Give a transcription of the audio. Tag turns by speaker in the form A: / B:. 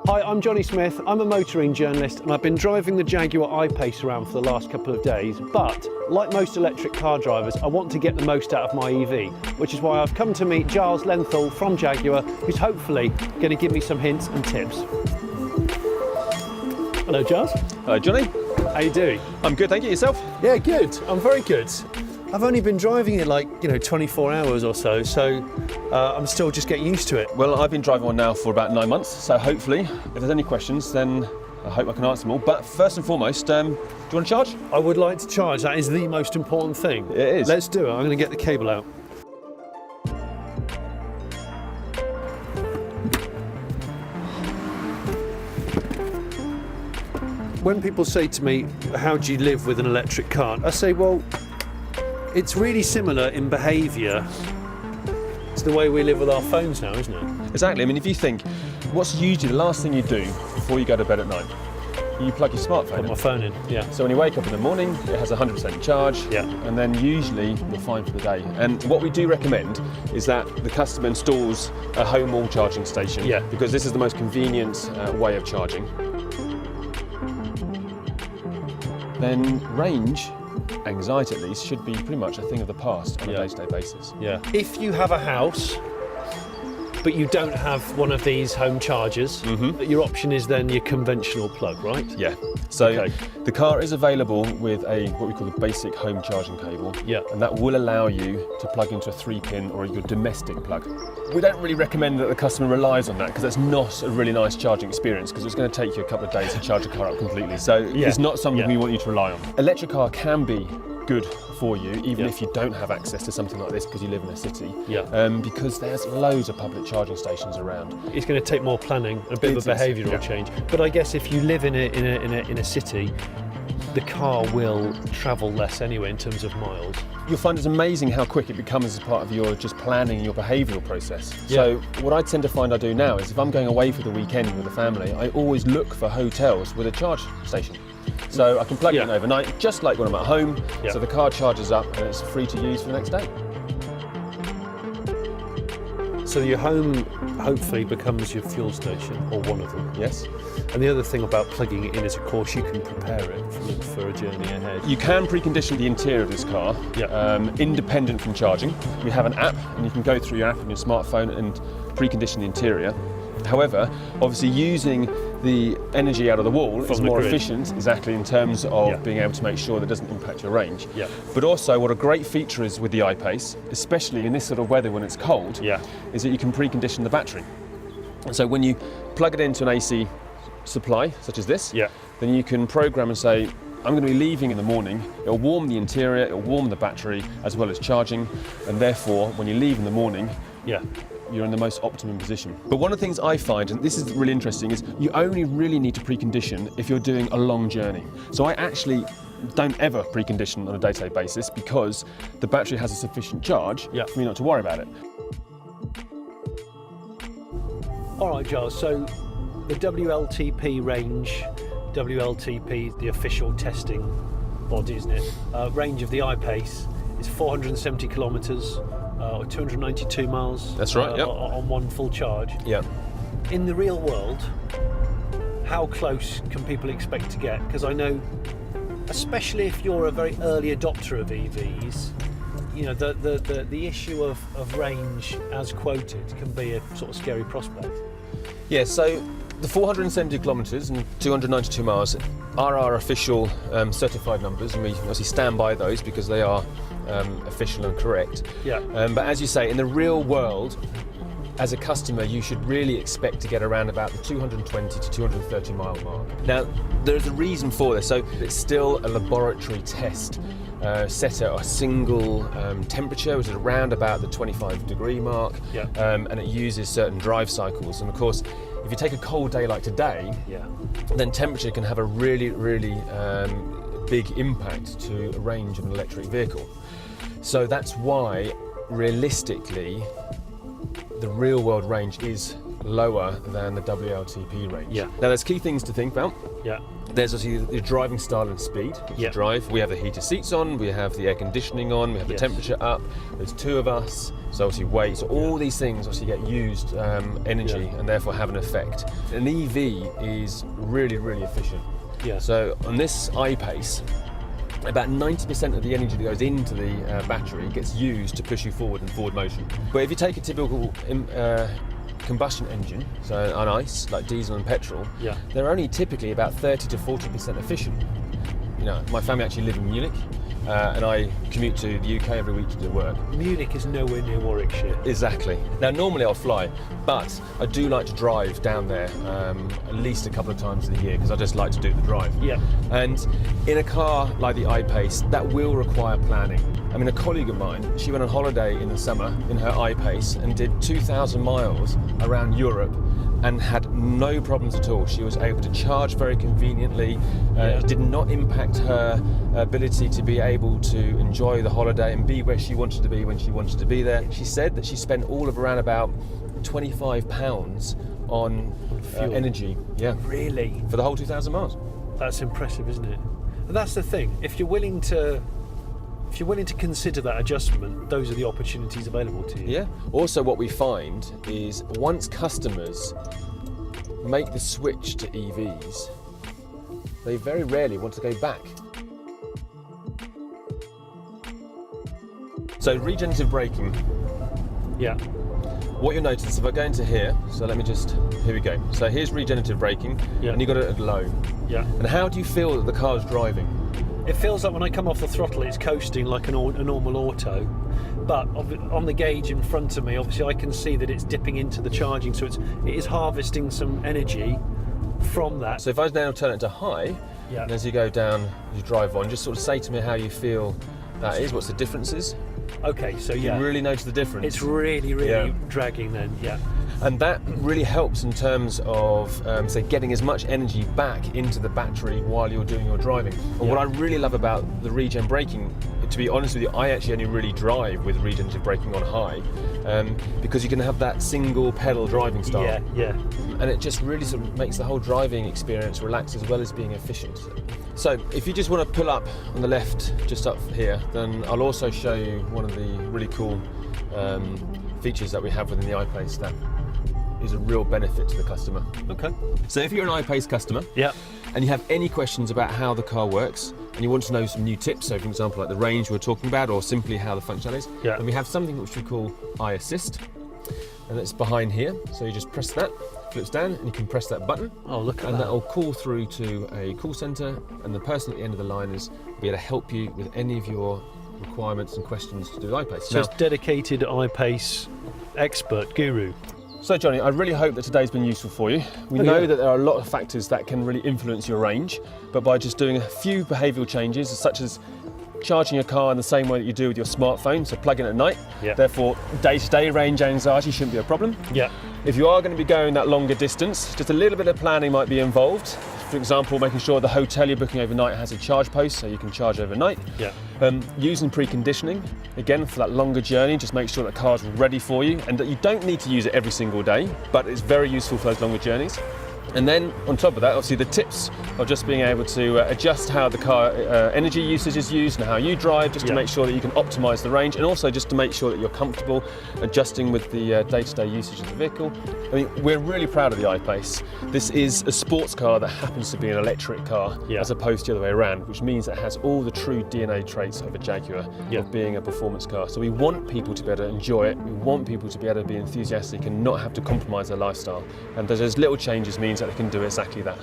A: Hi, I'm Jonny Smith. I'm a motoring journalist and I've been driving the Jaguar I-PACE around for the last couple of days, but like most electric car drivers, I want to get the most out of my EV, which is why I've come to meet Giles Lenthall from Jaguar, who's hopefully going to give me some hints and tips. Hello, Giles.
B: Hello, Jonny.
A: How you doing?
B: I'm good, thank you. Yourself?
A: Yeah, good. I'm very good. I've only been driving it like, 24 hours or so, I'm still just getting used to it.
B: Well, I've been driving one now for about 9 months, so hopefully, if there's any questions, then I hope I can answer them all. But first and foremost, do you want to charge?
A: I would like to charge. That is the most important thing.
B: It is.
A: Let's do it. I'm going to get the cable out. When people say to me, how do you live with an electric car? I say, well, it's really similar in behaviour to the way we live with our phones now, isn't it?
B: Exactly. I mean, if you think, what's usually the last thing you do before you go to bed at night? You plug your smartphone
A: Put
B: in.
A: my phone in, yeah.
B: So when you wake up in the morning, it has 100% charge,
A: Yeah.
B: and then usually you're fine for the day. And what we do recommend is that the customer installs a home wall charging station,
A: Yeah.
B: because this is the most convenient way of charging. Then range, anxiety at least, should be pretty much a thing of the past on a day-to-day basis.
A: Yeah. If you have a house, but you don't have one of these home chargers, your option is then your conventional plug, right?
B: Yeah. So
A: Okay.
B: the car is available with what we call the basic home charging cable.
A: Yeah.
B: And that will allow you to plug into a 3-pin or your domestic plug. We don't really recommend that the customer relies on that because that's not a really nice charging experience, because it's going to take you a couple of days to charge a car up completely. So it's not something we want you to rely on. Electric car can be good for you, even if you don't have access to something like this because you live in a city. Because there's loads of public charging stations around.
A: It's going to take more planning, a bit of a behavioural change. But I guess if you live in a city, the car will travel less anyway in terms of miles.
B: You'll find it's amazing how quick it becomes as part of your just planning and your behavioural process. So what I tend to find I do now is if I'm going away for the weekend with the family, I always look for hotels with a charge station. So I can plug it in overnight, just like when I'm at home, so the car charges up and it's free to use for the next day.
A: So your home hopefully becomes your fuel station, or one of them.
B: Yes.
A: And the other thing about plugging it in is, of course, you can prepare it for a journey ahead.
B: You can precondition the interior of this car, independent from charging. We have an app, and you can go through your app on your smartphone and precondition the interior. However, obviously using the energy out of the wall is more efficient, exactly, in terms of being able to make sure that it doesn't impact your range. But also what a great feature is with the I-PACE, especially in this sort of weather when it's cold, is that you can precondition the battery. So when you plug it into an AC supply, such as this, then you can program and say, I'm going to be leaving in the morning, it'll warm the interior, it'll warm the battery, as well as charging, and therefore when you leave in the morning, you're in the most optimum position. But one of the things I find, and this is really interesting, is you only really need to precondition if you're doing a long journey. So I actually don't ever precondition on a day-to-day basis because the battery has a sufficient charge for me not to worry about it.
A: All right, Giles, so the WLTP range, WLTP, the official testing body, isn't it? Range of the I-PACE is 470 kilometres, or 292 miles.
B: That's right,
A: on one full charge. In the real world, how close can people expect to get? Because I know, especially if you're a very early adopter of EVs, the issue of range as quoted can be a sort of scary prospect.
B: Yeah, so the 470 kilometres and 292 miles are our official certified numbers, and we obviously stand by those because they are official and correct. But as you say, in the real world, as a customer, you should really expect to get around about the 220 to 230 mile mark. Now, there's a reason for this. So it's still a laboratory test set at a single temperature, which is around about the 25-degree mark, and it uses certain drive cycles. And of course, if you take a cold day like today, then temperature can have a really, really big impact to a range of an electric vehicle. So that's why, realistically, the real world range is lower than the WLTP range. Now there's key things to think about. There's obviously the driving style and speed, which you drive. We have the heated seats on, we have the air conditioning on, we have the temperature up, there's 2 of us, so obviously weight, so all these things obviously get used energy and therefore have an effect. An EV is really, really efficient. So on this I-PACE, about 90% of the energy that goes into the battery gets used to push you forward in forward motion. But if you take a typical combustion engine, so an ICE, like diesel and petrol, they're only typically about 30 to 40% efficient. You know, my family actually live in Munich, and I commute to the UK every week to do work.
A: Munich is nowhere near Warwickshire.
B: Exactly. Now, normally I'll fly, but I do like to drive down there at least a couple of times a year because I just like to do the drive. And in a car like the I-PACE, that will require planning. I mean, a colleague of mine, she went on holiday in the summer in her I-PACE and did 2,000 miles around Europe and had no problems at all. She was able to charge very conveniently. It did not impact her ability to be able to enjoy the holiday and be where she wanted to be when she wanted to be there. She said that she spent all of around about £25 on energy.
A: Really?
B: For the whole 2,000 miles.
A: That's impressive, isn't it? And that's the thing. If you're willing to consider that adjustment, those are the opportunities available to you.
B: Also, what we find is once customers make the switch to EVs, they very rarely want to go back. So regenerative braking. What you'll notice if I go into here, so let me just, here we go. So here's regenerative braking, and you've got it at low. And how do you feel that the car's driving?
A: It feels like when I come off the throttle, it's coasting like a normal auto. But on the gauge in front of me, obviously I can see that it's dipping into the charging, so it is harvesting some energy from that.
B: So if I now turn it to high, and as you go down, you drive on, just sort of say to me how you feel that is, what's the differences?
A: Okay, so
B: You really notice the difference?
A: It's really, really dragging then,
B: And that really helps in terms of, say, getting as much energy back into the battery while you're doing your driving. And what I really love about the regen braking, to be honest with you, I actually only really drive with regenerative braking on high, because you can have that single pedal driving style. And it just really sort of makes the whole driving experience relaxed as well as being efficient. So if you just want to pull up on the left, just up here, then I'll also show you one of the really cool features that we have within the I-PACE that is a real benefit to the customer.
A: Okay.
B: So if you're an I-PACE customer and you have any questions about how the car works and you want to know some new tips, so for example like the range we're talking about or simply how the functionality is, then we have something which we call iAssist, and it's behind here. So you just press that, flips down, and you can press that button.
A: Oh, look at that.
B: And that will call through to a call centre, and the person at the end of the line will be able to help you with any of your requirements and questions to do with I-PACE.
A: So it's dedicated I-PACE expert guru.
B: So Johnny, I really hope that today's been useful for you. We know that there are a lot of factors that can really influence your range, but by just doing a few behavioural changes, such as charging your car in the same way that you do with your smartphone, so plug in at night, therefore day-to-day range anxiety shouldn't be a problem. If you are going to be going that longer distance, just a little bit of planning might be involved. For example, making sure the hotel you're booking overnight has a charge post so you can charge overnight. Using preconditioning, again, for that longer journey, just make sure that the car's ready for you and that you don't need to use it every single day, but it's very useful for those longer journeys. And then on top of that, obviously the tips of just being able to adjust how the car energy usage is used and how you drive, just to make sure that you can optimise the range, and also just to make sure that you're comfortable adjusting with the day-to-day usage of the vehicle. I mean, we're really proud of the I-PACE. This is a sports car that happens to be an electric car, as opposed to the other way around, which means it has all the true DNA traits of a Jaguar, of being a performance car. So we want people to be able to enjoy it, we want people to be able to be enthusiastic and not have to compromise their lifestyle. And those little changes means that they can do exactly that.